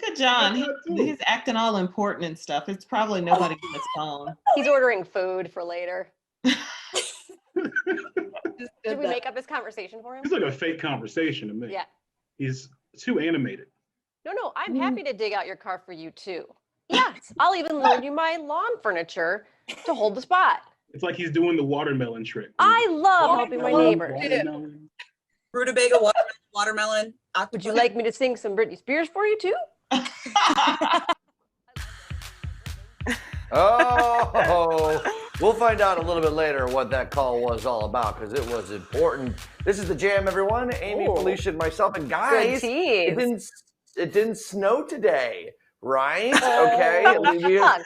Look at John. He's acting all important and stuff. It's probably nobody on his phone. He's ordering food for later. Did we make up this conversation for him? It's like a fake conversation to me. Yeah. He's too animated. No, I'm happy to dig out your car for you too. Yes, I'll even loan you my lawn furniture to hold the spot. It's like he's doing the watermelon trick. I love helping my neighbors. Rutabaga, watermelon. Would you like me to sing some Britney Spears for you too? Oh, we'll find out a little bit later what that call was all about because it was important. This is the Jam, everyone. Amy, Felicia, and myself. And guys, it didn't snow today, right? Okay. Olivia,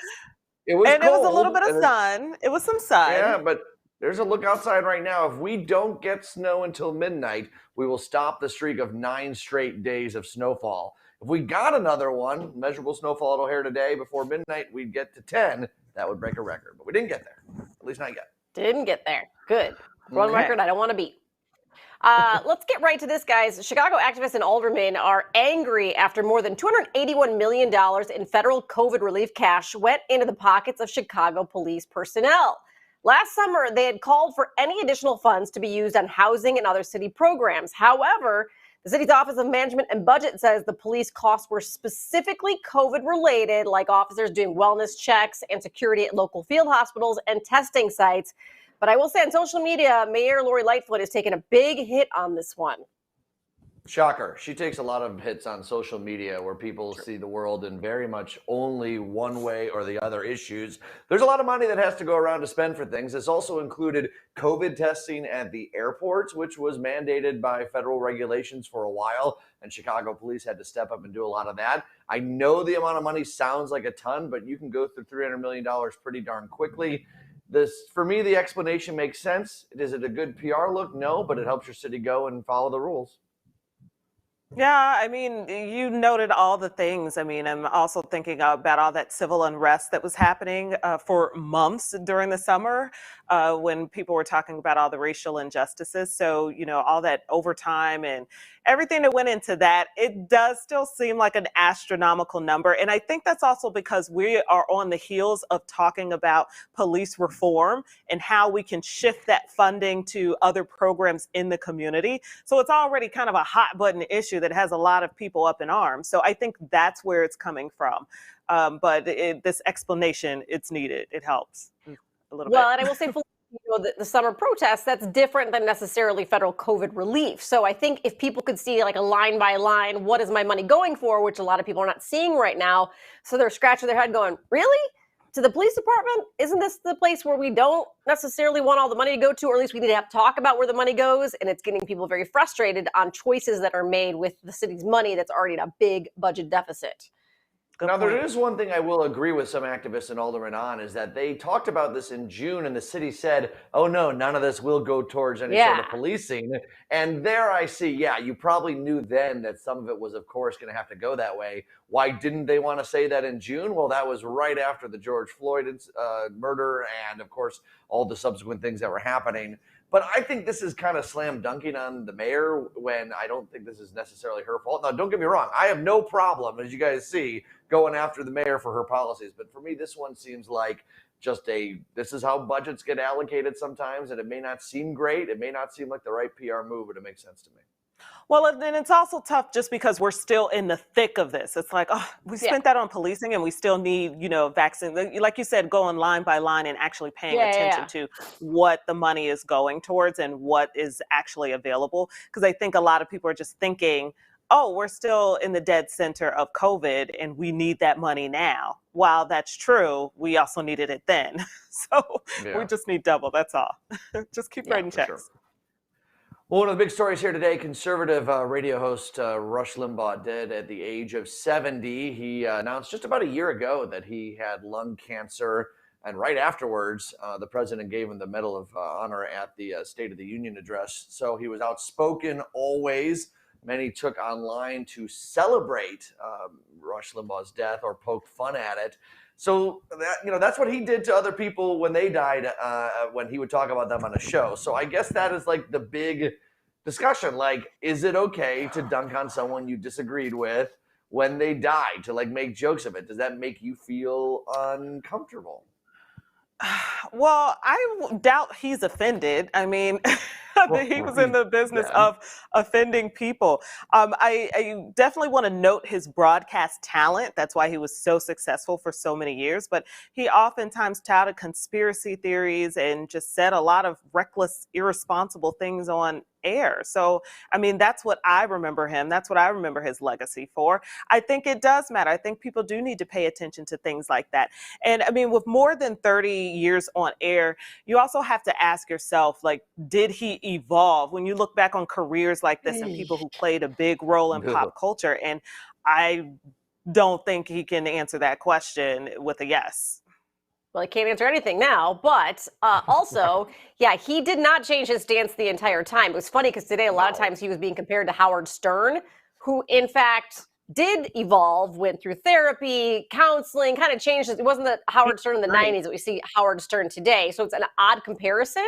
it was cold. It was a little bit of sun. It was some sun. Yeah, but there's a look outside right now. If we don't get snow until midnight, we will stop the streak of 9 straight days of snowfall. If we got another one, measurable snowfall at O'Hare today before midnight, we'd get to 10. That would break a record, but we didn't get there. At least not yet. Didn't get there. Good. Wrong record I don't want to beat. Let's get right to this, guys. Chicago activists and aldermen are angry after more than $281 million in federal COVID relief cash went into the pockets of Chicago police personnel. Last summer, they had called for any additional funds to be used on housing and other city programs. However, the city's Office of Management and Budget says the police costs were specifically COVID-related, like officers doing wellness checks and security at local field hospitals and testing sites. But I will say on social media, Mayor Lori Lightfoot has taken a big hit on this one. Shocker. She takes a lot of hits on social media where people see the world in very much only one way or the other issues. There's a lot of money that has to go around to spend for things. This also included COVID testing at the airports, which was mandated by federal regulations for a while, and Chicago police had to step up and do a lot of that. I know the amount of money sounds like a ton, but you can go through $300 million pretty darn quickly. For me, the explanation makes sense. Is it a good PR look? No, but it helps your city go and follow the rules. Yeah, I mean, you noted all the things. I mean, I'm also thinking about all that civil unrest that was happening for months during the summer when people were talking about all the racial injustices. So, you know, all that overtime and everything that went into that, it does still seem like an astronomical number. And I think that's also because we are on the heels of talking about police reform and how we can shift that funding to other programs in the community. So it's already kind of a hot button issue that has a lot of people up in arms. So I think that's where it's coming from. But this explanation, it's needed. It helps a little bit. Well, and I will say, the summer protests, that's different than necessarily federal COVID relief. So I think if people could see like a line by line, what is my money going for, which a lot of people are not seeing right now. So they're scratching their head going, really? To the police department? Isn't this the place where we don't necessarily want all the money to go to, or at least we need to have talk about where the money goes? And it's getting people very frustrated on choices that are made with the city's money that's already in a big budget deficit. Now, there is one thing I will agree with some activists and aldermen on, is that they talked about this in June and the city said, oh no, none of this will go towards any sort of policing. And there I see, you probably knew then that some of it was, of course, going to have to go that way. Why didn't they want to say that in June? Well, that was right after the George Floyd murder and, of course, all the subsequent things that were happening. But I think this is kind of slam dunking on the mayor when I don't think this is necessarily her fault. Now, don't get me wrong. I have no problem, as you guys see, going after the mayor for her policies. But for me, this one seems like just this is how budgets get allocated sometimes. And it may not seem great. It may not seem like the right PR move, but it makes sense to me. Well, and it's also tough just because we're still in the thick of this. It's like, oh, we spent that on policing and we still need, vaccine. Like you said, going line by line and actually paying attention to what the money is going towards and what is actually available. Because I think a lot of people are just thinking, oh, we're still in the dead center of COVID and we need that money now. While that's true, we also needed it then. So we just need double. That's all. Just keep writing checks. Sure. Well, one of the big stories here today, conservative radio host Rush Limbaugh dead at the age of 70. He announced just about a year ago that he had lung cancer. And right afterwards, the president gave him the Medal of Honor at the State of the Union address. So he was outspoken always. Many took online to celebrate Rush Limbaugh's death or poked fun at it. So that's what he did to other people when they died, when he would talk about them on a show. So I guess that is like the big discussion. Like, is it okay to dunk on someone you disagreed with when they die to like make jokes of it. Does that make you feel uncomfortable? Well, I doubt he's offended. I mean, he was in the business of offending people. I definitely want to note his broadcast talent. That's why he was so successful for so many years. But he oftentimes touted conspiracy theories and just said a lot of reckless, irresponsible things on air. So, I mean, that's what I remember him. That's what I remember his legacy for. I think it does matter. I think people do need to pay attention to things like that. And I mean, with more than 30 years on air, you also have to ask yourself, like, did he evolve? When you look back on careers like this and people who played a big role in pop culture, and I don't think he can answer that question with a yes. Well, I can't answer anything now, but also, yeah, he did not change his stance the entire time. It was funny because today, a lot of times he was being compared to Howard Stern, who in fact did evolve, went through therapy, counseling, kind of changed. It wasn't the Howard Stern in the 90s that we see Howard Stern today. So it's an odd comparison.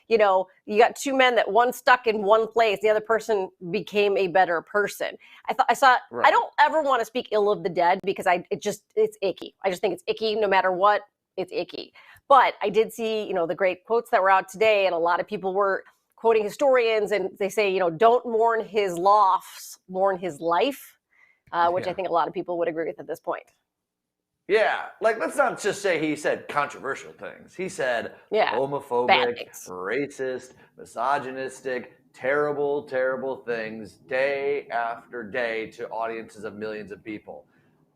You know, you got two men that one stuck in one place, the other person became a better person. I don't ever want to speak ill of the dead because it's icky. I just think it's icky no matter what. It's icky. But I did see, you know, the great quotes that were out today, and a lot of people were quoting historians, and they say, you know, don't mourn his loss, mourn his life, which I think a lot of people would agree with at this point. Yeah, like let's not just say he said controversial things. He said homophobic, racist, misogynistic, terrible, terrible things day after day to audiences of millions of people.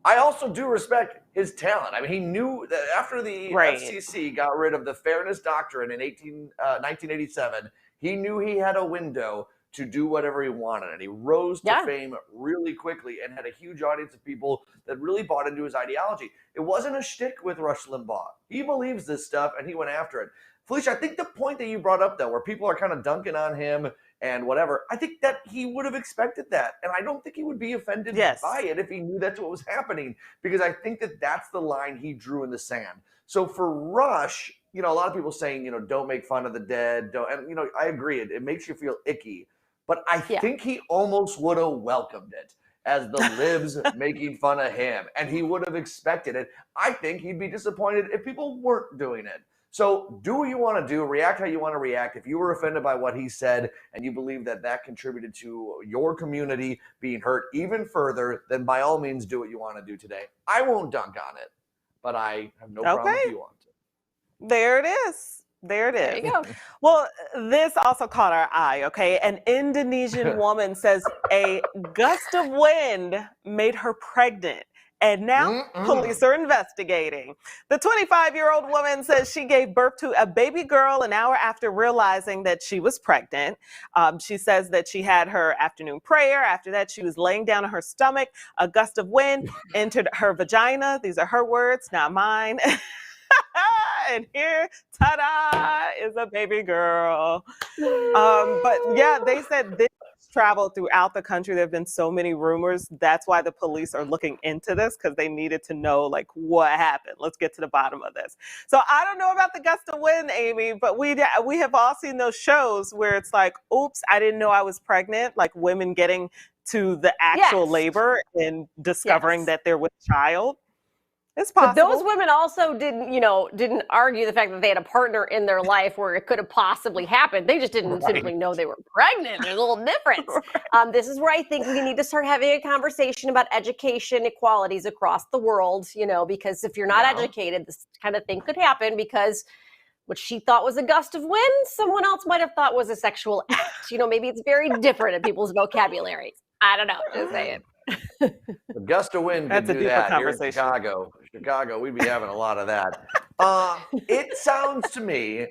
I also do respect his talent. I mean, he knew that after the FCC got rid of the Fairness Doctrine in 1987, he knew he had a window to do whatever he wanted. And he rose to fame really quickly and had a huge audience of people that really bought into his ideology. It wasn't a shtick with Rush Limbaugh. He believes this stuff and he went after it. Felicia, I think the point that you brought up, though, where people are kind of dunking on him and whatever, I think that he would have expected that. And I don't think he would be offended by it if he knew that's what was happening, because I think that that's the line he drew in the sand. So for Rush, you know, a lot of people saying, you know, don't make fun of the dead. And, you know, I agree. It makes you feel icky. But I think he almost would have welcomed it as the libs making fun of him. And he would have expected it. I think he'd be disappointed if people weren't doing it. So do what you want to do, react how you want to react. If you were offended by what he said and you believe that that contributed to your community being hurt even further, then by all means do what you want to do today. I won't dunk on it, but I have no problem if you want to. There it is. There it is. There you go. Well, this also caught our eye, okay? An Indonesian woman says a gust of wind made her pregnant. And now police are investigating. The 25-year-old woman says she gave birth to a baby girl an hour after realizing that she was pregnant. She says that she had her afternoon prayer. After that, she was laying down on her stomach. A gust of wind entered her vagina. These are her words, not mine. And here, ta-da, is a baby girl. But yeah, they said this traveled throughout the country. There have been so many rumors. That's why the police are looking into this, because they needed to know, like, what happened. Let's get to the bottom of this. So I don't know about the gust of wind, Amy, but we have all seen those shows where it's like, oops, I didn't know I was pregnant, like women getting to the actual labor and discovering that they're with child. It's possible. But those women also didn't argue the fact that they had a partner in their life where it could have possibly happened. They just didn't simply know they were pregnant. There's a little difference. This is where I think we need to start having a conversation about education equalities across the world, you know, because if you're not educated, this kind of thing could happen, because what she thought was a gust of wind, someone else might have thought was a sexual act. You know, maybe it's very different in people's vocabulary. I don't know. Just saying. A gust of wind could do that here in Chicago, we'd be having a lot of that. It sounds to me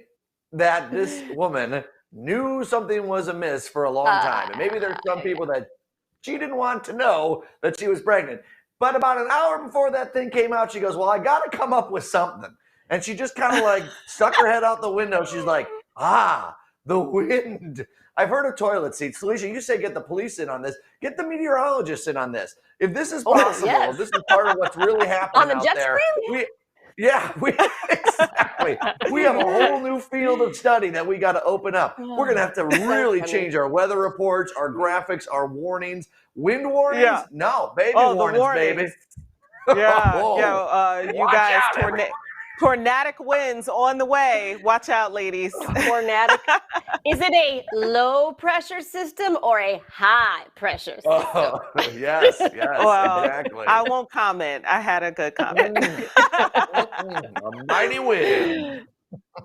that this woman knew something was amiss for a long time. And maybe there's some people that she didn't want to know that she was pregnant. But about an hour before that thing came out, she goes, well, I got to come up with something. And she just kind of like stuck her head out the window. She's like, the wind. I've heard of toilet seats. Felicia, you say get the police in on this. Get the meteorologists in on this. If this is possible, if this is part of what's really happening on the out jet there. stream? Yeah, exactly. We have a whole new field of study that we got to open up. We're going to have to really change our weather reports, our graphics, our warnings. Wind warnings? Yeah. No, baby Oh, the warnings, baby. warnings. Yeah, Oh, yeah. You watch guys, out, everyone. tornadic winds on the way. Watch out, ladies. Tornadic. Is it a low pressure system or a high pressure system? Oh, yes, Well, exactly. I won't comment. I had a good comment. A mighty wind.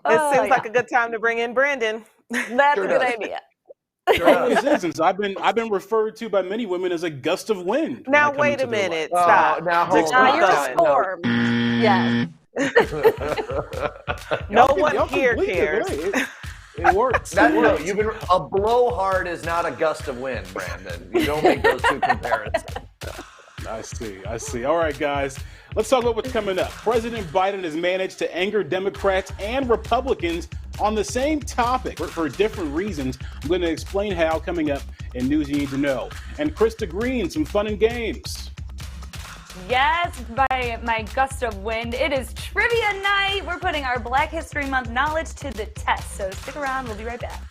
It seems like a good time to bring in Brandon. That's Sure a good does. idea. Sure Always does. is, since I've been referred to by many women as a gust of wind. when I Now come wait into a their life. minute. Oh, Stop. now hold Just on. keep You're a going. storm. Yes. No Y'all one can here bleep it, cares. right? It works. That, It no, works. a blowhard is not a gust of wind, Brandon. You don't make those two comparisons. I see. All right, guys. Let's talk about what's coming up. President Biden has managed to anger Democrats and Republicans on the same topic for different reasons. I'm going to explain how coming up in News You Need to Know. And Krista Green, some fun and games. Yes, by my gust of wind. It is trivia night. We're putting our Black History Month knowledge to the test. So stick around. We'll be right back.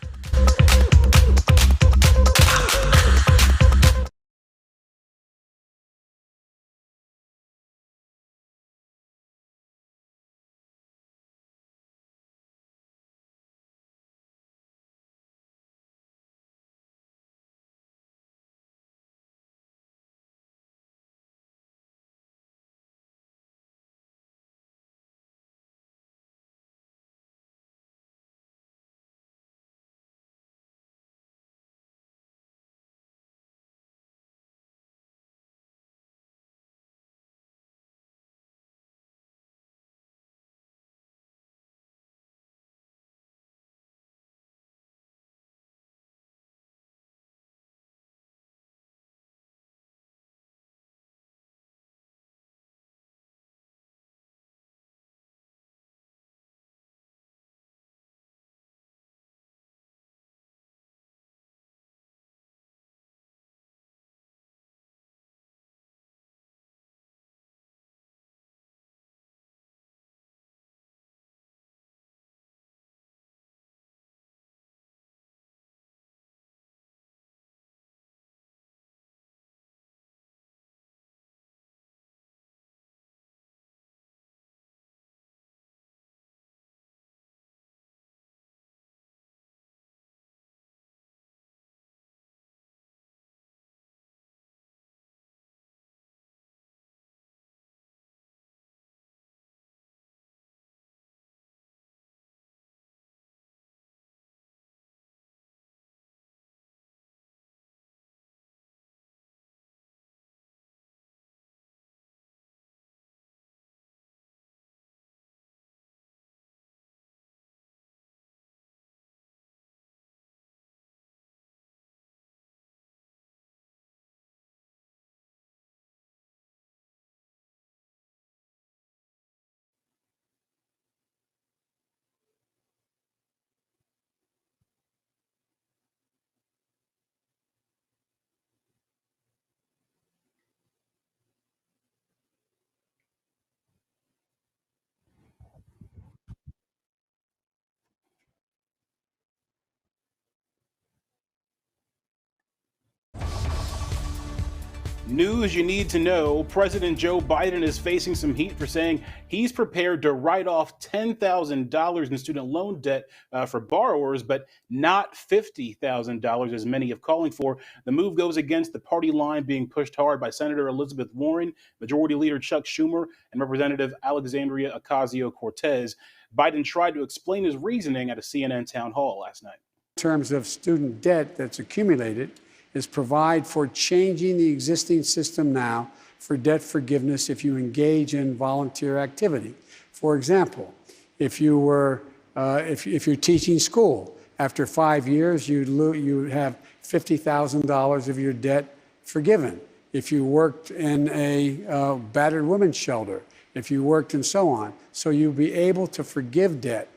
News you need to know. President Joe Biden is facing some heat for saying he's prepared to write off $10,000 in student loan debt for borrowers, but not $50,000 as many have calling for. The move goes against the party line being pushed hard by Senator Elizabeth Warren, Majority Leader Chuck Schumer, and Representative Alexandria Ocasio-Cortez. Biden tried to explain his reasoning at a CNN town hall last night. In terms of student debt that's accumulated, is provide for changing the existing system now for debt forgiveness if you engage in volunteer activity. For example, if you're teaching school, after 5 years, you'd have $50,000 of your debt forgiven. If you worked in a battered women's shelter, if you worked and so on, so you'll be able to forgive debt.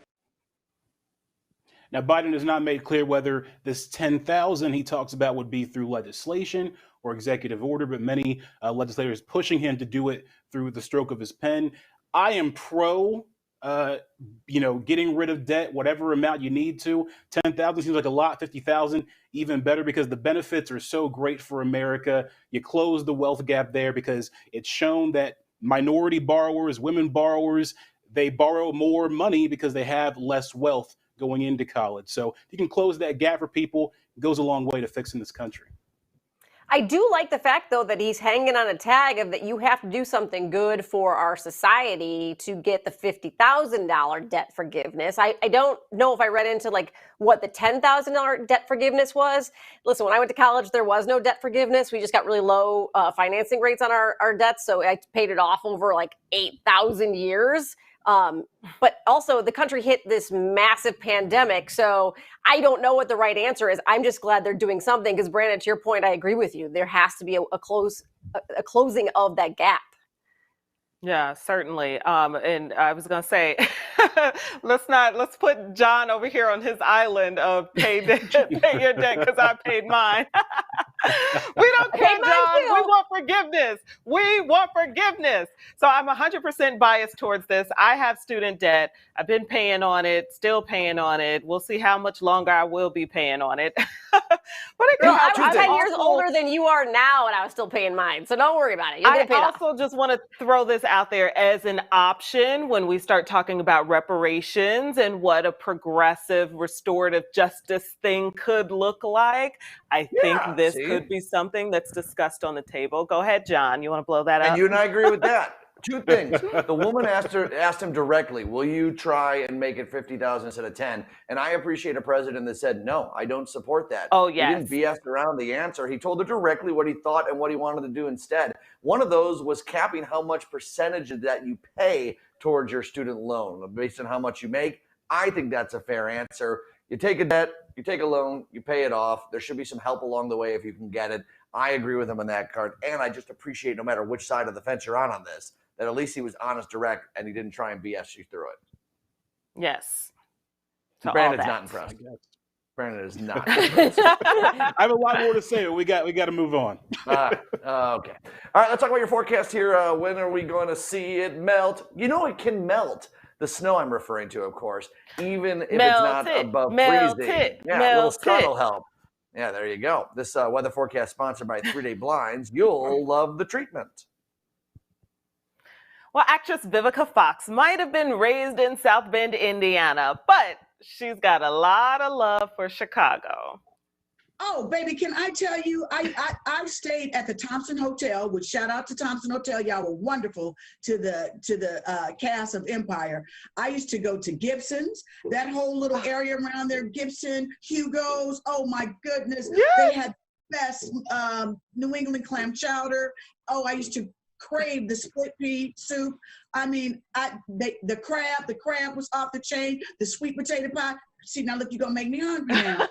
Now, Biden has not made clear whether this $10,000 he talks about would be through legislation or executive order, but many legislators pushing him to do it through the stroke of his pen. I am pro, getting rid of debt, whatever amount you need to. 10,000 seems like a lot. 50,000 even better, because the benefits are so great for America. You close the wealth gap there, because it's shown that minority borrowers, women borrowers, they borrow more money because they have less wealth going into college. So if you can close that gap for people, it goes a long way to fixing this country. I do like the fact, though, that he's hanging on a tag of that you have to do something good for our society to get the $50,000 debt forgiveness. I don't know if I read into like what the $10,000 debt forgiveness was. Listen, when I went to college, there was no debt forgiveness. We just got really low financing rates on our debts. So I paid it off over like 8,000 years. But also the country hit this massive pandemic. So I don't know what the right answer is. I'm just glad they're doing something, because Brandon, to your point, I agree with you. There has to be a closing of that gap. Yeah, certainly. And I was going to say, let's put John over here on his island of pay your debt because I paid mine. We don't care, John. We want forgiveness. We want forgiveness. So I'm 100% biased towards this. I have student debt. I've been paying on it, still paying on it. We'll see how much longer I will be paying on it. Girl, I'm 10 years older than you are now, and I was still paying mine. So don't worry about it. You're gonna pay it off. I also just want to throw this out there as an option when we start talking about reparations and what a progressive restorative justice thing could look like. I think this could be something that's discussed on the table. Go ahead, John. You want to blow that up? And you and I agree with that. Two things. The woman asked him directly, will you try and make it 50,000 instead of 10? And I appreciate a president that said, no, I don't support that. Oh, yes. He didn't BS around the answer. He told her directly what he thought and what he wanted to do instead. One of those was capping how much percentage of that you pay towards your student loan based on how much you make. I think that's a fair answer. You take a debt, you take a loan, you pay it off. There should be some help along the way if you can get it. I agree with him on that card. And I just appreciate, no matter which side of the fence you're on this, that at least he was honest, direct, and he didn't try and BS you through it. Yes. Brandon's not impressed. Brandon is not. I have a lot more to say, but we got to move on. Okay. All right, let's talk about your forecast here. When are we going to see it melt? You know it can melt. The snow I'm referring to, of course, even if it's not above freezing. Yeah, a little sun will help. Yeah, there you go. This weather forecast sponsored by 3 Day Blinds. You'll love the treatment. Well, actress Vivica Fox might have been raised in South Bend, Indiana, but she's got a lot of love for Chicago. Oh, baby, can I tell you, I stayed at the Thompson Hotel, which shout out to Thompson Hotel. Y'all were wonderful to the cast of Empire. I used to go to Gibson's, that whole little area around there, Gibson, Hugo's. Oh my goodness. They had the best New England clam chowder. Oh, I used to crave the split pea soup. I mean, the crab was off the chain, the sweet potato pie. See, now look, you're gonna make me hungry now.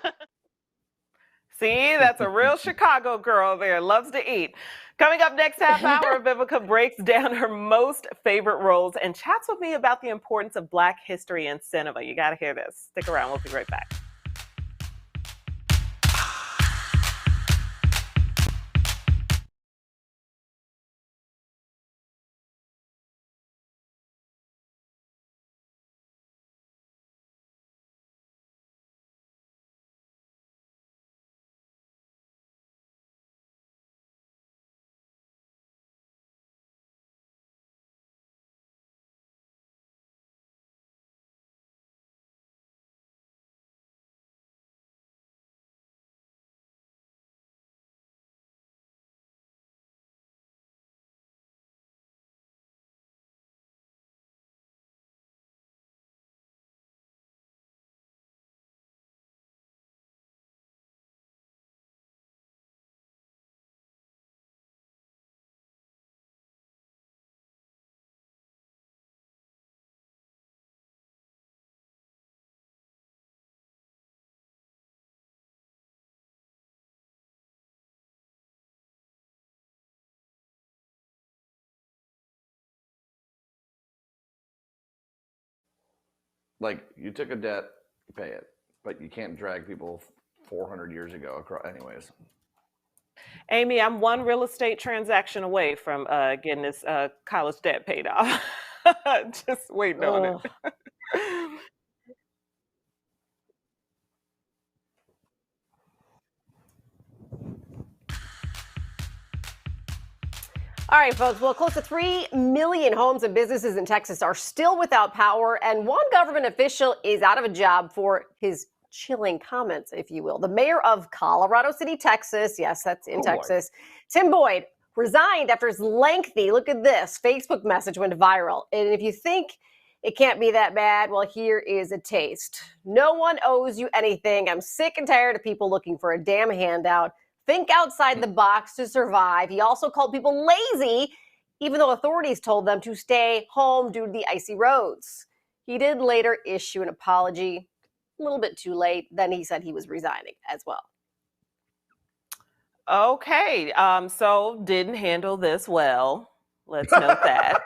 See, that's a real Chicago girl there, loves to eat. Coming up next half hour, Vivica breaks down her most favorite roles and chats with me about the importance of Black history in cinema. You gotta hear this. Stick around, we'll be right back. Like, you took a debt, you pay it, but you can't drag people 400 years ago across. Anyways. Amy, I'm one real estate transaction away from getting this college debt paid off. Just waiting on it. All right, folks. Well, close to 3 million homes and businesses in Texas are still without power, and one government official is out of a job for his chilling comments, if you will. The mayor of Colorado City, Texas, yes, that's in Texas, Tim Boyd, resigned after his lengthy, look at this, Facebook message went viral. And if you think it can't be that bad, well, here is a taste. No one owes you anything. I'm sick and tired of people looking for a damn handout. Think outside the box to survive. He also called people lazy, even though authorities told them to stay home due to the icy roads. He did later issue an apology, a little bit too late. Then he said he was resigning as well. Okay, so didn't handle this well. Let's note that,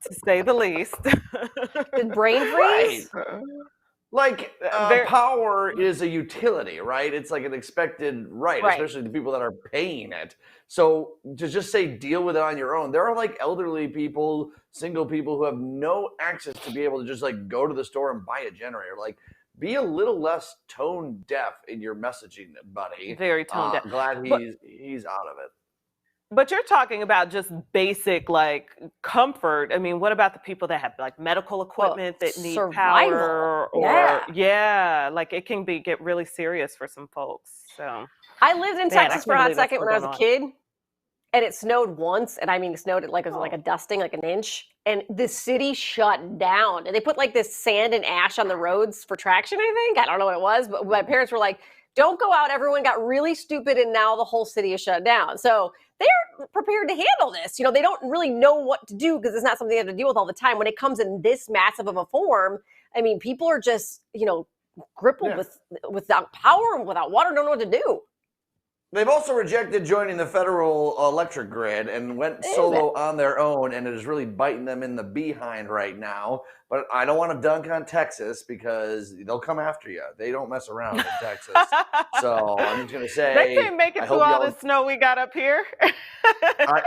to say the least. Did brain freeze? Right. Like, power is a utility, right? It's like an expected right, especially the people that are paying it. So to just say deal with it on your own, there are like elderly people, single people who have no access to be able to just like go to the store and buy a generator. Like, be a little less tone deaf in your messaging, buddy. Very tone deaf. Glad he's out of it. But you're talking about just basic like comfort. I mean, what about the people that have like medical equipment that need power? Or like it can get really serious for some folks. So I lived in Texas for a hot second when I was a kid, and it snowed once, and I mean it snowed like it was like a dusting, like an inch, and the city shut down. And they put like this sand and ash on the roads for traction, I think. I don't know what it was, but my parents were like, don't go out. Everyone got really stupid, and now the whole city is shut down. So they're prepared to handle this. You know, they don't really know what to do because it's not something they have to deal with all the time. When it comes in this massive of a form, I mean, people are just, you know, crippled without power and without water, don't know what to do. They've also rejected joining the federal electric grid and went solo on their own, and it is really biting them in the behind right now. But I don't want to dunk on Texas because they'll come after you. They don't mess around in Texas. So I'm just going to say, they can't make it through all the snow we got up here.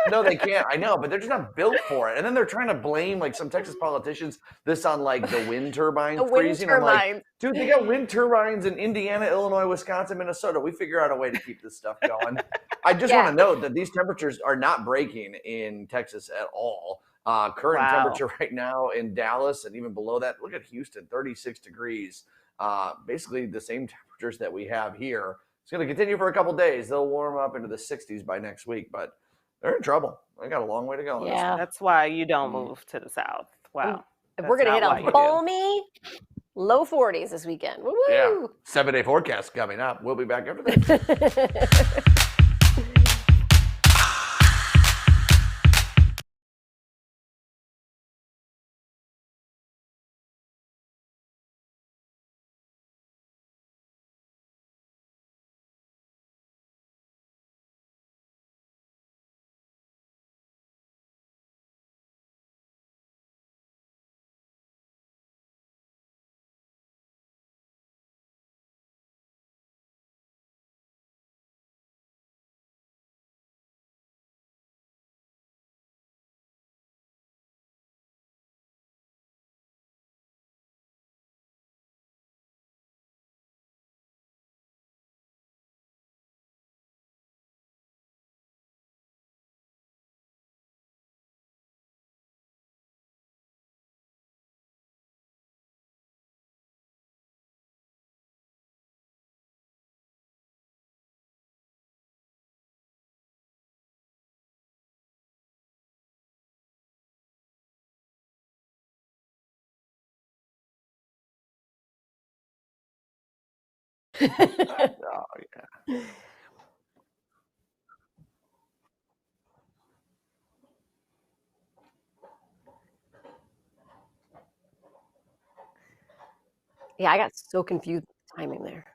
No, they can't. I know, but they're just not built for it. And then they're trying to blame like some Texas politicians this on like the wind turbines freezing. I'm like, dude, they got wind turbines in Indiana, Illinois, Wisconsin, Minnesota. We figure out a way to keep this stuff going. I just want to note that these temperatures are not breaking in Texas at all. Current temperature right now in Dallas and even below that, look at Houston, 36 degrees. Basically the same temperatures that we have here. It's going to continue for a couple days. They'll warm up into the 60s by next week, but they're in trouble. They got a long way to go. Yeah, that's why you don't move to the south. Wow. If we're going to hit a balmy low 40s this weekend. Woo-woo. Yeah, 7-day forecast coming up. We'll be back after this. Oh, yeah. Yeah, I got so confused with the timing there.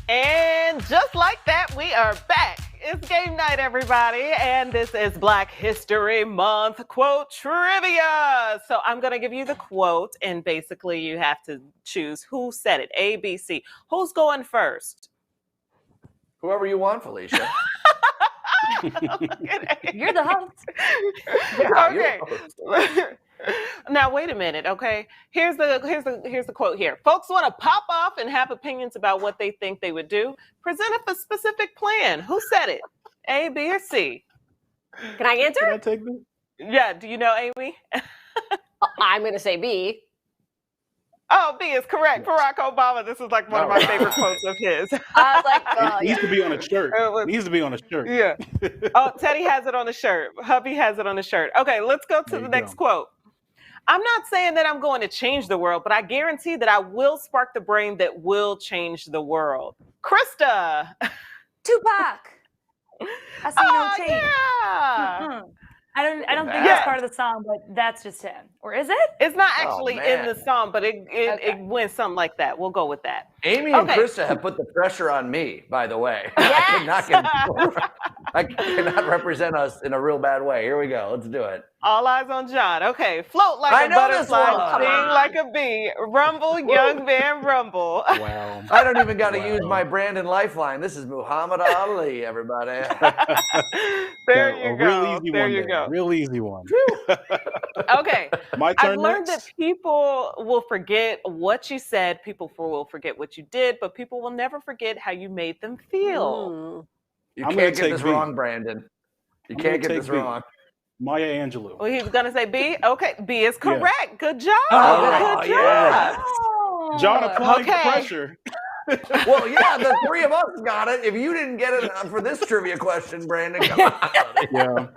And just like that, we are back. It's game night, everybody. And this is Black History Month quote trivia. So I'm going to give you the quote, and basically you have to choose who said it. A, B, C. Who's going first? Whoever you want, Felicia. You're the host. Yeah, Okay. Now wait a minute, okay? Here's the quote here. Folks want to pop off and have opinions about what they think they would do. Present a specific plan. Who said it? A, B, or C? Can I answer? Can I take this? Yeah, do you know Amy? I'm going to say B. Oh, B is correct. Barack Obama. This is like one of my favorite quotes of his. I was like, It needs to be on a shirt. It needs to be on a shirt. Yeah. Oh, Teddy has it on the shirt. Hubby has it on the shirt. Okay, let's go to the next quote. I'm not saying that I'm going to change the world, but I guarantee that I will spark the brain that will change the world. Krista. Tupac. I see no change. Yeah. Mm-hmm. I don't think that's part of the song, but that's just him. Or is it? It's not actually in the song, but it went something like that. We'll go with that. Amy and Krista have put the pressure on me, by the way. Yes. I cannot represent us in a real bad way. Here we go. Let's do it. All eyes on John. Okay. Float like a butterfly, sing like a bee, rumble, young man, rumble. Wow. I don't even got to use my Brandon lifeline. This is Muhammad Ali, everybody. There you go. Real easy there one. you go. Real easy one. Okay. My turn I've learned next? that people will forget what you said, people will forget what you did, but people will never forget how you made them feel. You I'm can't gonna get this take B. wrong, Brandon. You can't get this wrong. Maya Angelou. Well, he's going to say B? Okay, B is correct. Good job. Oh, Good yeah. job. John applying pressure. Well, yeah, the three of us got it. If you didn't get it for this trivia question, Brandon, come on. Yeah,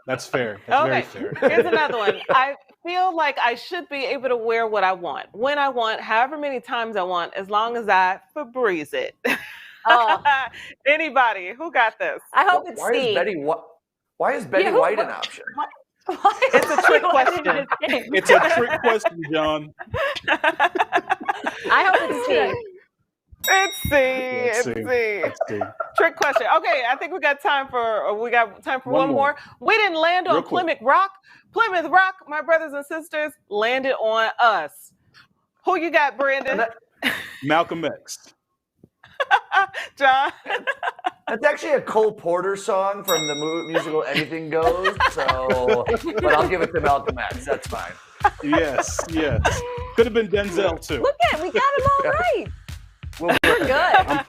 that's fair. That's very fair. Here's another one. I feel like I should be able to wear what I want, when I want, however many times I want, as long as I Febreze it. Oh. Anybody? Who got this? I hope it's Why C. Why is Betty White an option? It's a trick question. It's a trick question, John. I hope it's C. It's C. It's C. Trick question. Okay, I think we got time for one more. We didn't land on Plymouth Rock. Plymouth Rock, my brothers and sisters, landed on us. Who you got, Brandon? Malcolm X. John. That's actually a Cole Porter song from the musical Anything Goes. But I'll give it to Malcolm X. That's fine. Yes. Could have been Denzel too. Look at it. We got them all right. We're good.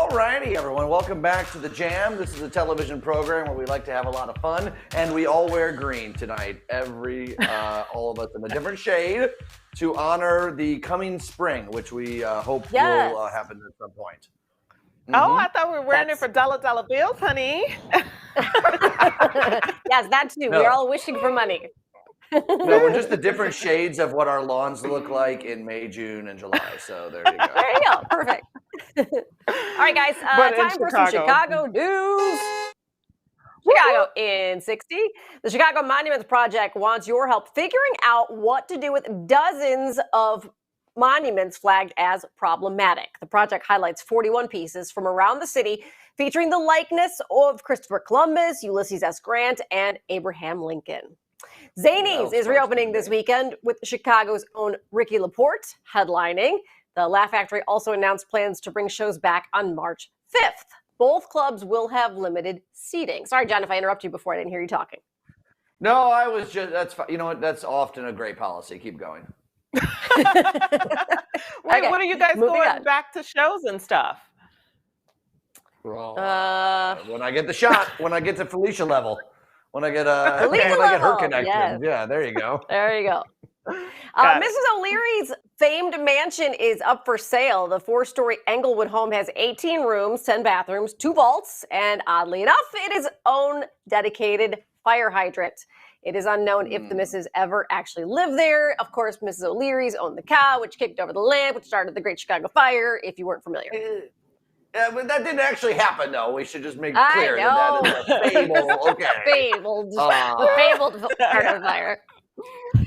All righty, everyone. Welcome back to The Jam. This is a television program where we like to have a lot of fun, and we all wear green tonight. All of us in a different shade to honor the coming spring, which we hope will happen at some point. Oh, I thought we were wearing it for dollar bills, honey. Yes, that too. No. We're all wishing for money. No, we're just the different shades of what our lawns look like in May, June, and July. So there you go. There you go. Perfect. All right, guys. Time for some Chicago news. Chicago in 60. The Chicago Monuments Project wants your help figuring out what to do with dozens of monuments flagged as problematic. The project highlights 41 pieces from around the city featuring the likeness of Christopher Columbus, Ulysses S. Grant, and Abraham Lincoln. Zanies is reopening this weekend with Chicago's own Ricky Laporte headlining. The Laugh Factory also announced plans to bring shows back on March 5th. Both clubs will have limited seating. Sorry, John, if I interrupt you before, I didn't hear you talking. No, I was just, that's fine. You know what? That's often a great policy. Keep going. Wait, Okay, when are you guys moving going on. back to shows and stuff? When I get the shot, when I get to Felicia level, when I get her level, connection. yes. Yeah, there you go. There you go. Got it. Mrs. O'Leary's famed mansion is up for sale. The 4-story Englewood home has 18 rooms, 10 bathrooms, 2 vaults, and oddly enough, it is own dedicated fire hydrant. It is unknown if the missus ever actually lived there. Of course, Mrs. O'Leary's owned the cow, which kicked over the lamp, which started the Great Chicago Fire, if you weren't familiar. Yeah, but that didn't actually happen, though. We should just make I clear that is a fable. Okay. Fabled. The fabled Chicago Fire.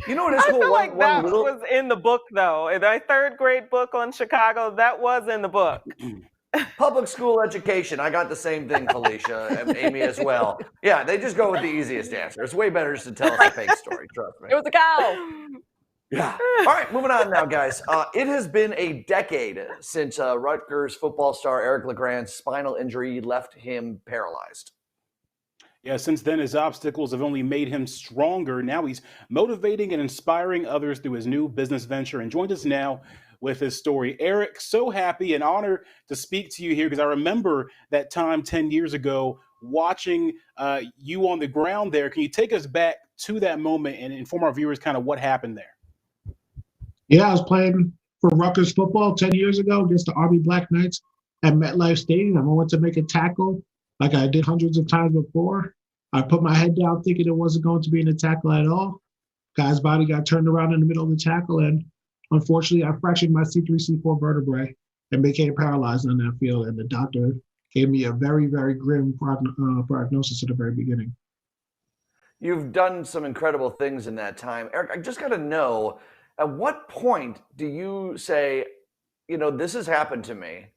You know what is I cool? feel like that little... was in the book, though. In my 3rd grade book on Chicago, that was in the book. Public school education. I got the same thing, Felicia, and Amy as well. Yeah, they just go with the easiest answer. It's way better just to tell us a fake story. Trust me. It was a cow. Yeah. All right, moving on now, guys. It has been a decade since Rutgers football star Eric LeGrand's spinal injury left him paralyzed. Yeah, since then, his obstacles have only made him stronger. Now he's motivating and inspiring others through his new business venture, and joins us now with his story. Eric, so happy and honored to speak to you here, because I remember that time 10 years ago watching you on the ground there. Can you take us back to that moment and inform our viewers kind of what happened there? Yeah, I was playing for Rutgers football 10 years ago against the Army Black Knights at MetLife Stadium. I went to make a tackle like I did hundreds of times before. I put my head down thinking it wasn't going to be in a tackle at all. Guy's body got turned around in the middle of the tackle, and unfortunately, I fractured my C3, C4 vertebrae and became paralyzed on that field. And the doctor gave me a very, very grim prognosis at the very beginning. You've done some incredible things in that time. Eric, I just got to know, at what point do you say, you know, this has happened to me,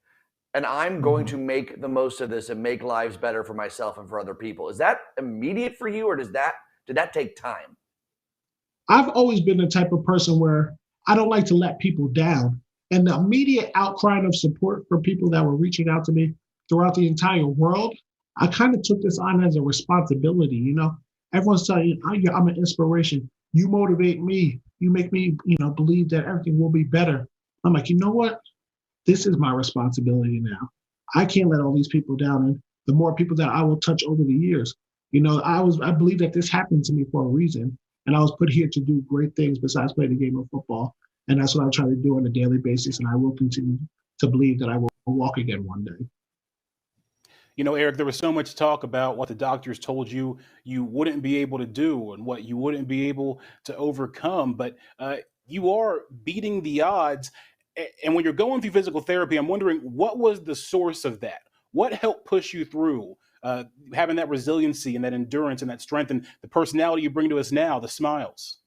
and I'm going to make the most of this and make lives better for myself and for other people? Is that immediate for you, or did that take time? I've always been the type of person where I don't like to let people down. And the immediate outcry of support for people that were reaching out to me throughout the entire world, I kind of took this on as a responsibility. You know, everyone's telling you, I'm an inspiration. You motivate me. You make me, believe that everything will be better. I'm like, you know what? This is my responsibility now. I can't let all these people down. And the more people that I will touch over the years, I believe that this happened to me for a reason. And I was put here to do great things besides play the game of football. And that's what I try to do on a daily basis. And I will continue to believe that I will walk again one day. You know, Eric, there was so much talk about what the doctors told you wouldn't be able to do and what you wouldn't be able to overcome. But you are beating the odds. And when you're going through physical therapy, I'm wondering, what was the source of that? What helped push you through having that resiliency and that endurance and that strength and the personality you bring to us now, the smiles?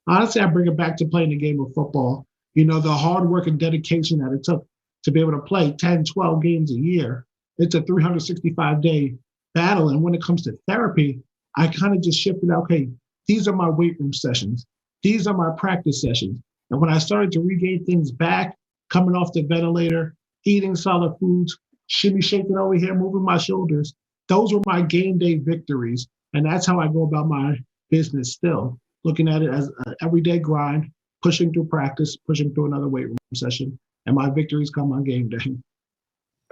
Honestly, I bring it back to playing the game of football. The hard work and dedication that it took to be able to play 10, 12 games a year. It's a 365-day battle. And when it comes to therapy, I kind of just shifted, okay, these are my weight room sessions. These are my practice sessions. And when I started to regain things back, coming off the ventilator, eating solid foods, shimmy shaking over here, moving my shoulders, those were my game day victories. And that's how I go about my business still, looking at it as an everyday grind, pushing through practice, pushing through another weight room session. And my victories come on game day.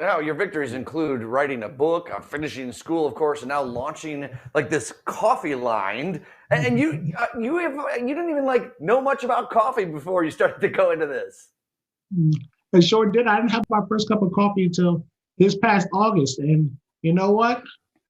Now, your victories include writing a book, finishing school, of course, and now launching like this coffee line. And you didn't even like know much about coffee before you started to go into this. I sure did. I didn't have my first cup of coffee until this past August. And you know what?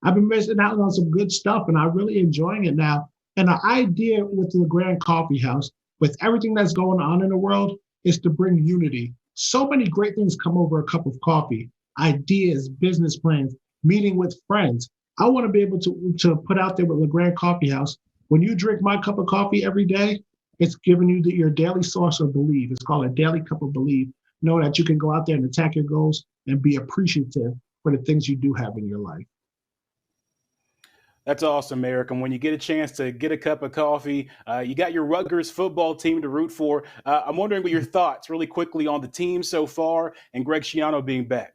I've been missing out on some good stuff, and I'm really enjoying it now. And the idea with the LeGrand Coffee House, with everything that's going on in the world, is to bring unity. So many great things come over a cup of coffee. Ideas, business plans, meeting with friends. I want to be able to put out there with LeGrand Coffee House. When you drink my cup of coffee every day, it's giving you your daily source of belief. It's called a daily cup of belief. Know that you can go out there and attack your goals and be appreciative for the things you do have in your life. That's awesome, Eric. And when you get a chance to get a cup of coffee, you got your Rutgers football team to root for. I'm wondering what your thoughts really quickly on the team so far and Greg Schiano being back.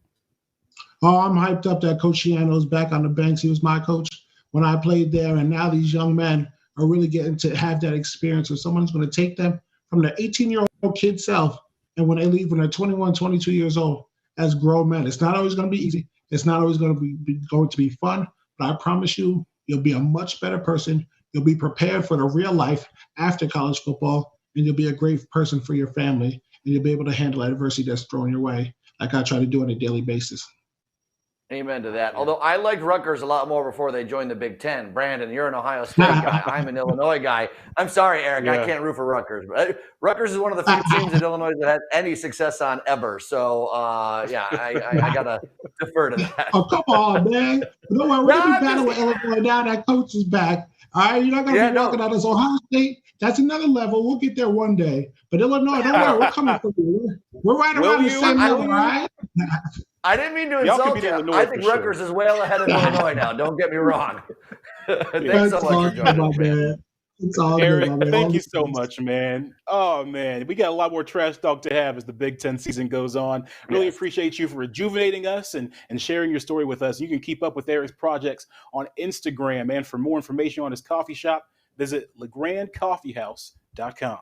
Oh, I'm hyped up that Coach Schiano's back on the bench. He was my coach when I played there, and now these young men are really getting to have that experience where someone's going to take them from their 18-year-old kid self, and when they leave when they're 21, 22 years old as grown men. It's not always going to be easy. It's not always going to be fun, but I promise you, you'll be a much better person. You'll be prepared for the real life after college football, and you'll be a great person for your family, and you'll be able to handle adversity that's thrown your way like I try to do on a daily basis. Amen to that. Although I liked Rutgers a lot more before they joined the Big Ten. Brandon, you're an Ohio State guy. I'm an Illinois guy. I'm sorry, Eric. Yeah. I can't root for Rutgers. But Rutgers is one of the few teams in Illinois that had any success on ever. So, yeah, I got to defer to that. Oh, come on, man. Don't worry. We're going to be battling with Illinois now. That coach is back. All right? You're not going to be walking out as Ohio State. That's another level. We'll get there one day. But Illinois, don't worry. We're coming for you. We're right around the same level, all right? I didn't mean to insult you. I think Rutgers is well ahead of Illinois now. Don't get me wrong. Thanks so much for joining us, man. Eric, thank you so much, man. Oh, man. We got a lot more trash talk to have as the Big Ten season goes on. Really appreciate you for rejuvenating us and sharing your story with us. You can keep up with Eric's projects on Instagram. And for more information on his coffee shop, visit legrandcoffeehouse.com.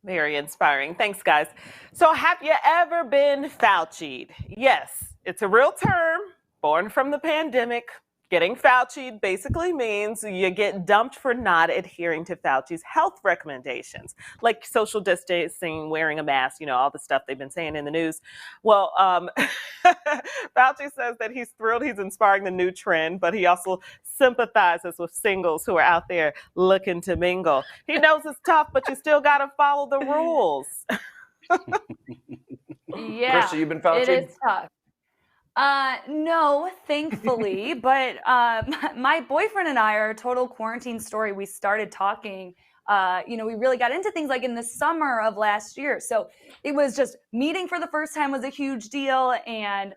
Very inspiring. Thanks, guys. So have you ever been Fauci'd? Yes, it's a real term born from the pandemic. Getting Fauci'd basically means you get dumped for not adhering to Fauci's health recommendations, like social distancing, wearing a mask, all the stuff they've been saying in the news. Well, Fauci says that he's thrilled he's inspiring the new trend, but he also sympathizes with singles who are out there looking to mingle. He knows it's tough, but you still got to follow the rules. Yeah, Krista, you've been Fauci'd? It is tough. No, thankfully, but my boyfriend and I, our total quarantine story, we started talking, we really got into things like in the summer of last year. So it was just meeting for the first time was a huge deal. And,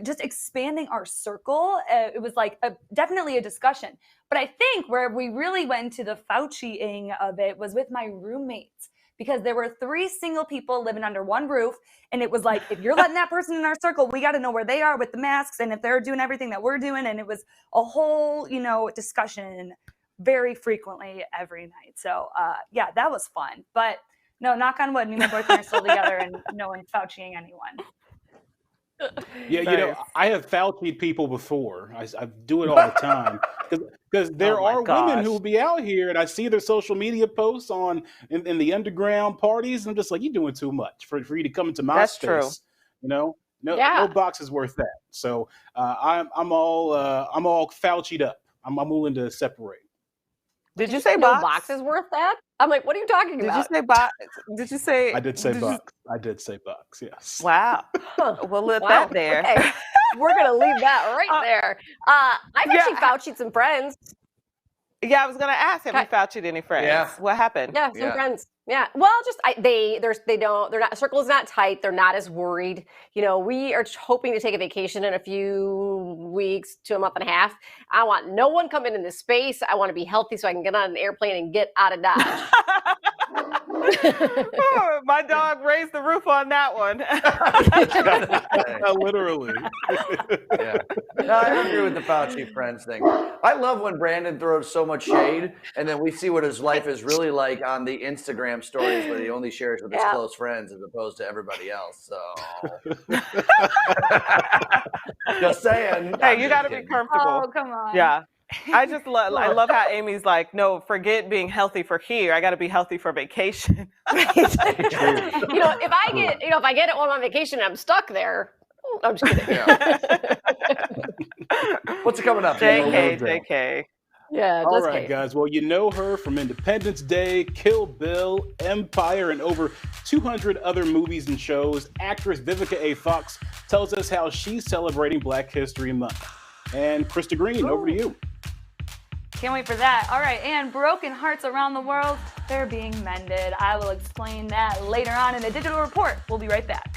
just expanding our circle, it was like definitely a discussion. But I think where we really went to the Fauciing of it was with my roommates. Because there were 3 single people living under one roof. And it was like, if you're letting that person in our circle, we got to know where they are with the masks and if they're doing everything that we're doing. And it was a whole, discussion very frequently every night. So, that was fun. But no, knock on wood, me and my boyfriend are still together and no one's Fauciing anyone. Yeah, I have Fauci'd people before. I do it all the time because there are women who will be out here, and I see their social media posts in the underground parties, and I'm just like, you're doing too much for you to come into my space. True. No box is worth that. So I'm all Fauci'd up. I'm willing to separate. Did you say no box is worth that? I'm like, what are you talking about? Did you say box? Did you say? I did say box. I did say box. Yes. Wow. We'll let that there. Okay. We're gonna leave that right there. I've actually Fauci'd some friends. Yeah, I was gonna ask, have you Fauci'd any friends? Yeah. What happened? Yeah, some friends. Yeah. Well, just they're not, circle's not tight. They're not as worried. We are hoping to take a vacation in a few weeks to a month and a half. I want no one coming in this space. I want to be healthy so I can get on an airplane and get out of Dodge. My dog raised the roof on that one. Literally. Yeah. No, I agree with the Fauci friends thing. I love when Brandon throws so much shade, and then we see what his life is really like on the Instagram stories where he only shares with his close friends as opposed to everybody else. So, just saying. Hey, you got to be comfortable. Oh, come on. Yeah. I love how Amy's like, no, forget being healthy for here. I got to be healthy for vacation. If I get it while I'm on vacation and I'm stuck there, I'm just kidding. What's coming up? JK. Yeah. All right, guys. Well, you know her from Independence Day, Kill Bill, Empire, and over 200 other movies and shows. Actress Vivica Fox tells us how she's celebrating Black History Month. And Krista Green, over to you. Can't wait for that. All right, and broken hearts around the world, they're being mended. I will explain that later on in a digital report. We'll be right back.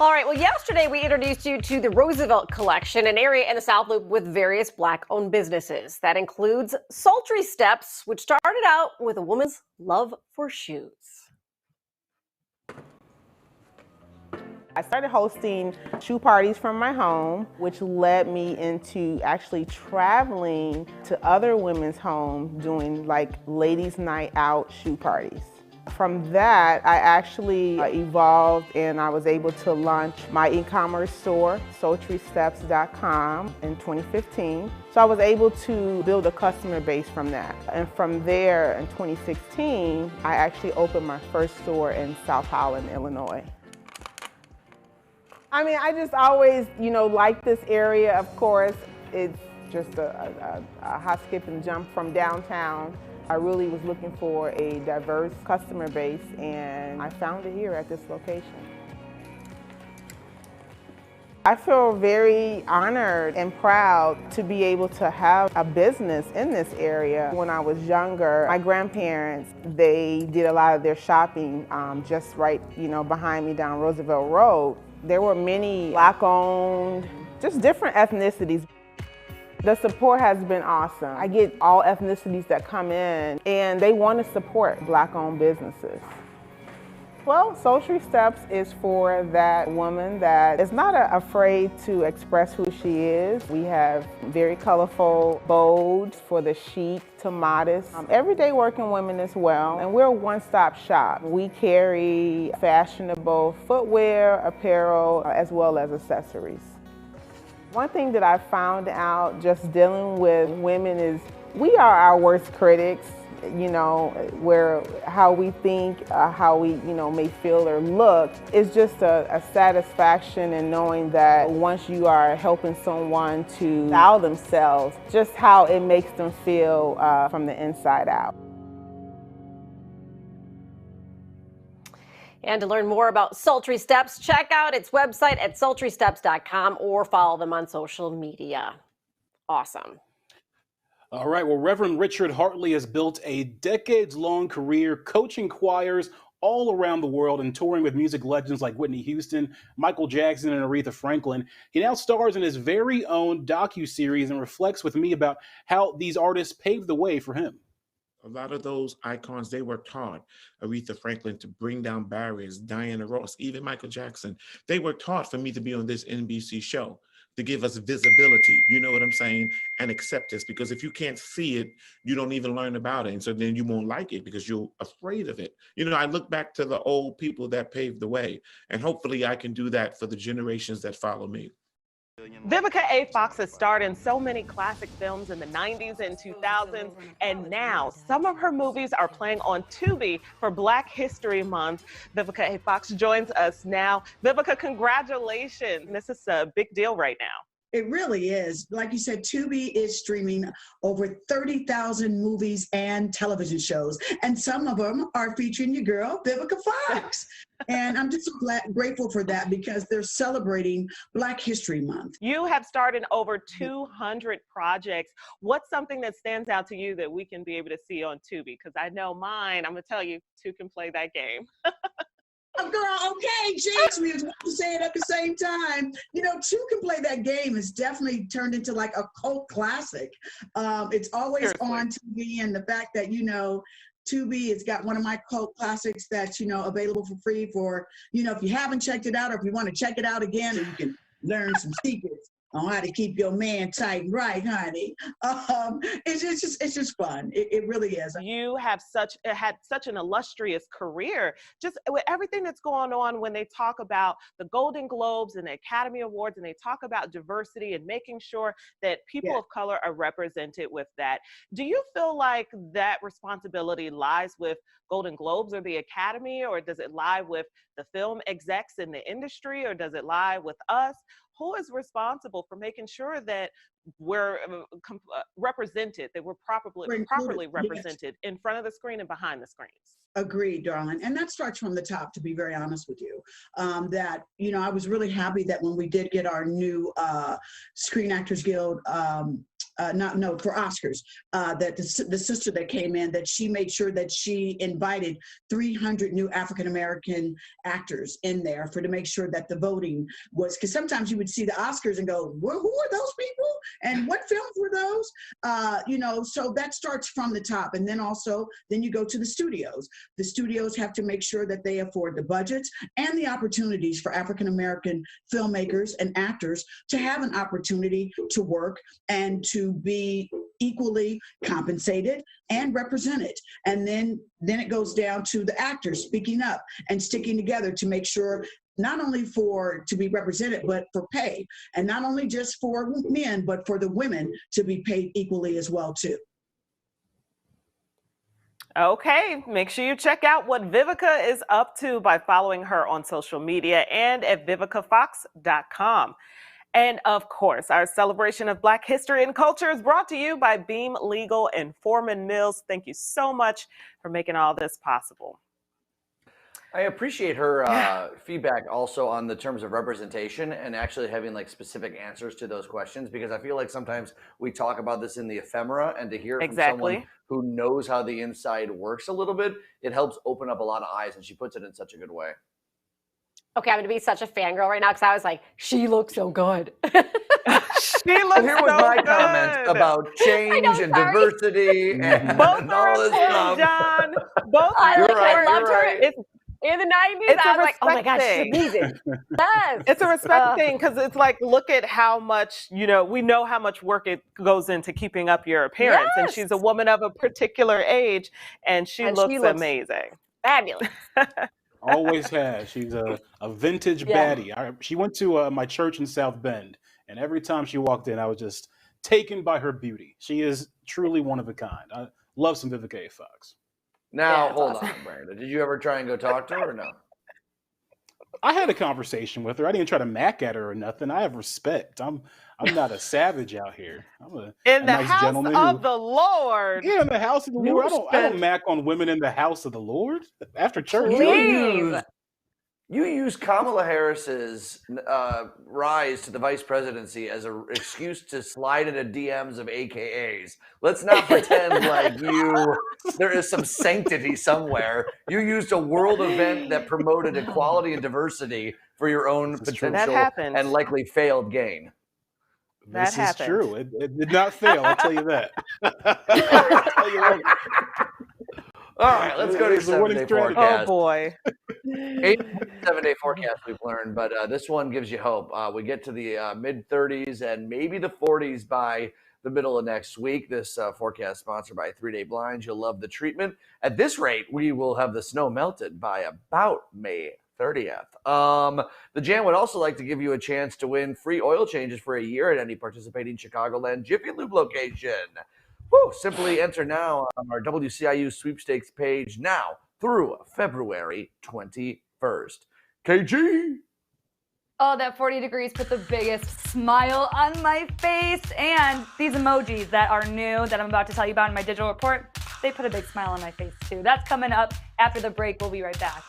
All right, well, yesterday we introduced you to the Roosevelt Collection, an area in the South Loop with various Black-owned businesses. That includes Sultry Steps, which started out with a woman's love for shoes. I started hosting shoe parties from my home, which led me into actually traveling to other women's homes doing like ladies' night out shoe parties. From that, I actually evolved and I was able to launch my e-commerce store, SultrySteps.com, in 2015. So I was able to build a customer base from that. And from there, in 2016, I actually opened my first store in South Holland, Illinois. I mean, I just always, like this area. Of course, it's just a hop, skip, and jump from downtown. I really was looking for a diverse customer base, and I found it here at this location. I feel very honored and proud to be able to have a business in this area. When I was younger, my grandparents, they did a lot of their shopping just right, behind me down Roosevelt Road. There were many Black-owned, just different ethnicities. The support has been awesome. I get all ethnicities that come in, and they want to support Black-owned businesses. Well, Sultry Steps is for that woman that is not afraid to express who she is. We have very colorful bold for the chic to modest, everyday working women as well. And we're a one-stop shop. We carry fashionable footwear, apparel, as well as accessories. One thing that I found out just dealing with women is we are our worst critics. You know, how we think, how we, may feel or look, is just a satisfaction in knowing that once you are helping someone to style themselves, just how it makes them feel from the inside out. And to learn more about Sultry Steps, check out its website at sultrysteps.com or follow them on social media. Awesome. All right, well, Reverend Richard Hartley has built a decades-long career coaching choirs all around the world and touring with music legends like Whitney Houston, Michael Jackson, and Aretha Franklin. He now stars in his very own docuseries and reflects with me about how these artists paved the way for him. A lot of those icons, they worked hard. Aretha Franklin to bring down barriers, Diana Ross, even Michael Jackson. They worked hard for me to be on this NBC show, to give us visibility, you know what I'm saying, and acceptance. Because if you can't see it, you don't even learn about it. And so then you won't like it because you're afraid of it. I look back to the old people that paved the way, and hopefully I can do that for the generations that follow me. Vivica A. Fox has starred in so many classic films in the 90s and 2000s, and now some of her movies are playing on Tubi for Black History Month. Vivica A. Fox joins us now. Vivica, congratulations. This is a big deal right now. It really is. Like you said, Tubi is streaming over 30,000 movies and television shows, and some of them are featuring your girl, Vivica Fox. And I'm just grateful for that because they're celebrating Black History Month. You have starred in over 200 projects. What's something that stands out to you that we can be able to see on Tubi? Because I know mine, I'm going to tell you, two can play that game. Oh, girl, okay, jinx, we was about to say it at the same time. Two Can Play That Game has definitely turned into like a cult classic. It's always on TV, and the fact that, Tubi has got one of my cult classics that's, available for free for, if you haven't checked it out or if you want to check it out again, and you can learn some secrets on how to keep your man tight and right, honey. It's just fun. It really is. You have had such an illustrious career, just with everything that's going on when they talk about the Golden Globes and the Academy Awards, and they talk about diversity and making sure that people of color are represented with that. Do you feel like that responsibility lies with Golden Globes or the Academy, or does it lie with the film execs in the industry, or does it lie with us? Who is responsible for making sure that we're represented, that we're properly represented in front of the screen and behind the screens? Agreed, darling. And that starts from the top, to be very honest with you. I was really happy that when we did get our new Screen Actors Guild for Oscars, that the sister that came in, that she made sure that she invited 300 new African-American actors in there to make sure that the voting was, because sometimes you would see the Oscars and go, well, who are those people? And what films were those? So that starts from the top. And then you go to the studios. The studios have to make sure that they afford the budgets and the opportunities for African-American filmmakers and actors to have an opportunity to work and to be equally compensated and represented. And then it goes down to the actors speaking up and sticking together to make sure not only to be represented, but for pay. And not only just for men, but for the women to be paid equally as well, too. Okay, make sure you check out what Vivica is up to by following her on social media and at vivicafox.com. And of course, our celebration of Black history and culture is brought to you by Beam Legal and Foreman Mills. Thank you so much for making all this possible. I appreciate her feedback also on the terms of representation and actually having like specific answers to those questions, because I feel like sometimes we talk about this in the ephemera, and to hear from someone who knows how the inside works a little bit, it helps open up a lot of eyes, and she puts it in such a good way. Okay, I'm going to be such a fangirl right now because I was like, she looks so good. She looks Here was my comment about change and diversity and both all this stuff. John. Both I loved her. In the 90s, It's I a was like, oh my respect gosh, she's thing. amazing. Yes. It's a respect thing because it's like, look at how much, we know how much work it goes into keeping up your appearance. And she's a Yes. woman of a particular age and she looks amazing. Fabulous. Always has. She's a vintage Yeah. baddie. She went to my church in South Bend, and every time she walked in, I was just taken by her beauty. She is truly one of a kind. I love some Vivica Fox. Now, Yeah, hold awesome. on, Brandon. Did you ever try and go talk to her or no? I had a conversation with her. I didn't try to mac at her or nothing. I have respect. I'm not a savage out here. I'm In a the nice house gentleman of the Lord. Yeah, in the house of the You Lord. I don't spent- mac on women in the house of the Lord after church. Please. You use Kamala Harris's rise to the vice presidency as an excuse to slide into DMs of AKAs. Let's not pretend like there is some sanctity somewhere. You used a world event that promoted equality and diversity for your own potential and likely failed gain. This is true. It did not fail. I'll tell you that. All right, let's go to your 7-day forecast. Oh boy. 7-day forecast we've learned, but this one gives you hope. We get to the mid-30s and maybe the 40s by the middle of next week. This forecast sponsored by 3-Day Blinds. You'll love the treatment. At this rate, we will have the snow melted by about May 30th. The Jam would also like to give you a chance to win free oil changes for a year at any participating Chicagoland Jiffy Lube location. Woo! Simply enter now on our WCIU sweepstakes page now through February 21st. KG! Oh, that 40 degrees put the biggest smile on my face. And these emojis that are new that I'm about to tell you about in my digital report, they put a big smile on my face too. That's coming up after the break. We'll be right back.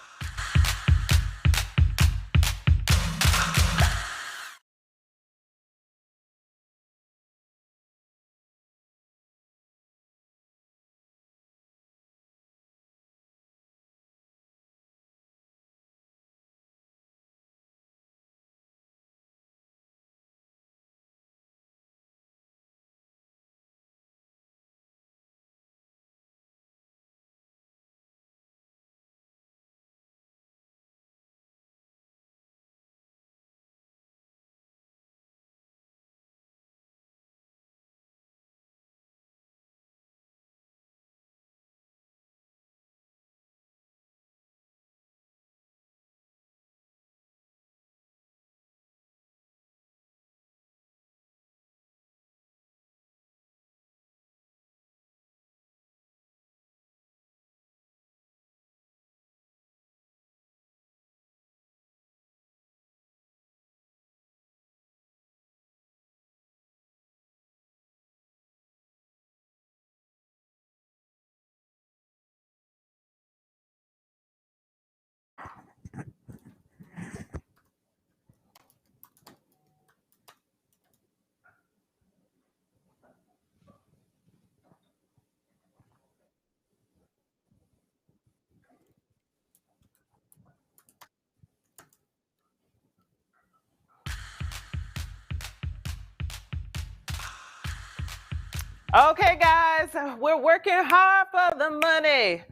Okay, guys, we're working hard for the money.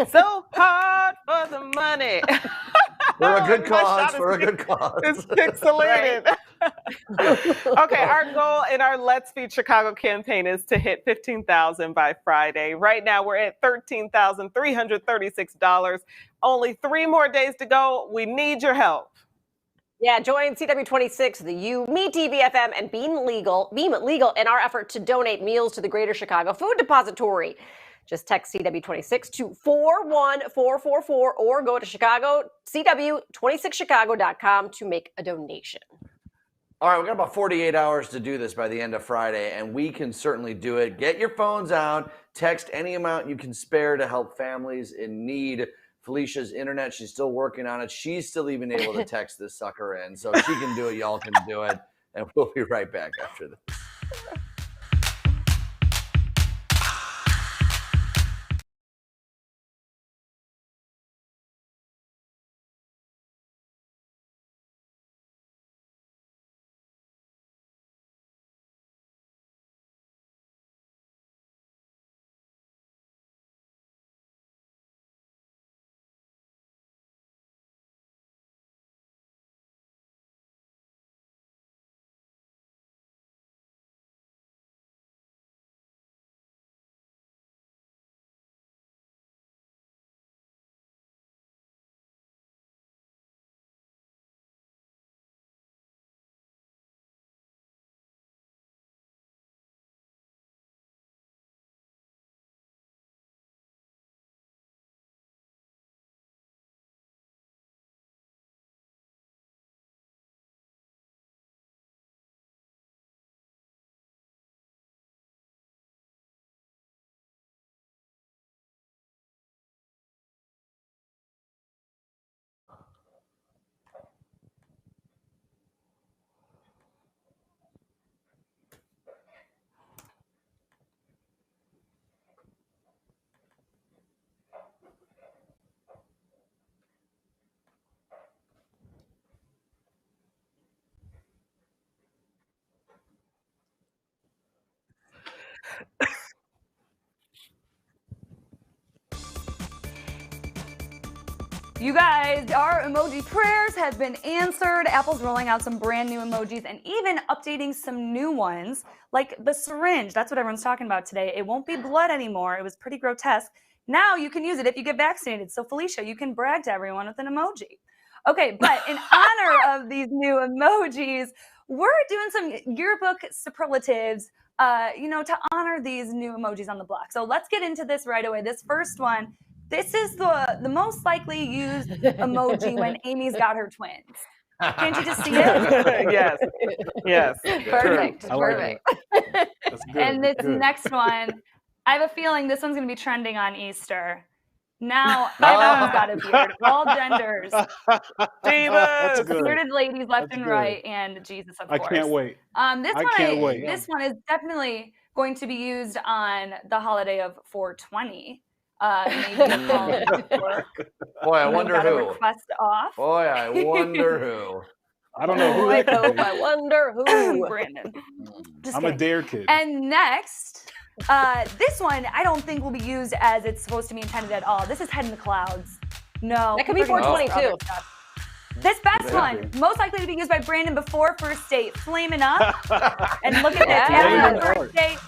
So hard for the money. For a good cause, for a good cause. It's pixelated. Okay, our goal in our Let's Feed Chicago campaign is to hit $15,000 by Friday. Right now, we're at $13,336. Only 3 more days to go. We need your help. Yeah, join CW26, the U, Me TV FM, and Beam Legal in our effort to donate meals to the Greater Chicago Food Depository. Just text CW26 to 41444 or go to CW26chicago.com to make a donation. All right, we've got about 48 hours to do this by the end of Friday, and we can certainly do it. Get your phones out. Text any amount you can spare to help families in need. Felicia's internet, she's still working on it. She's still even able to text this sucker in. So if she can do it, y'all can do it. And we'll be right back after this. You guys, our emoji prayers have been answered. Apple's rolling out some brand new emojis and even updating some new ones, like the syringe. That's what everyone's talking about today. It won't be blood anymore. It was pretty grotesque. Now you can use it if you get vaccinated. So Felicia, you can brag to everyone with an emoji. Okay, but in honor of these new emojis, we're doing some yearbook superlatives, to honor these new emojis on the block. So let's get into this right away. This first one, this is the most likely used emoji when Amy's got her twins. Can't you just see it? Yes. Yes. Perfect. I like Perfect. That's good. And this good. next one, I have a feeling this one's going to be trending on Easter. Now, everyone's got a beard, all genders. That's good. Bearded ladies left That's and good. right, and Jesus, of course. I can't wait. This one is definitely going to be used on the holiday of 420. Maybe call it work. Boy, I wonder got a who. request off. Boy, I wonder who. I don't know who that could be. I wonder who. Brandon. Just I'm a kidding. dare kid. And next, this one I don't think will be used as it's supposed to be intended at all. This is Head in the Clouds. No. That could be we're gonna use 422. other stuff. This best one, most likely to be used by Brandon before first date, flaming up. And look at that. Yeah. After first date,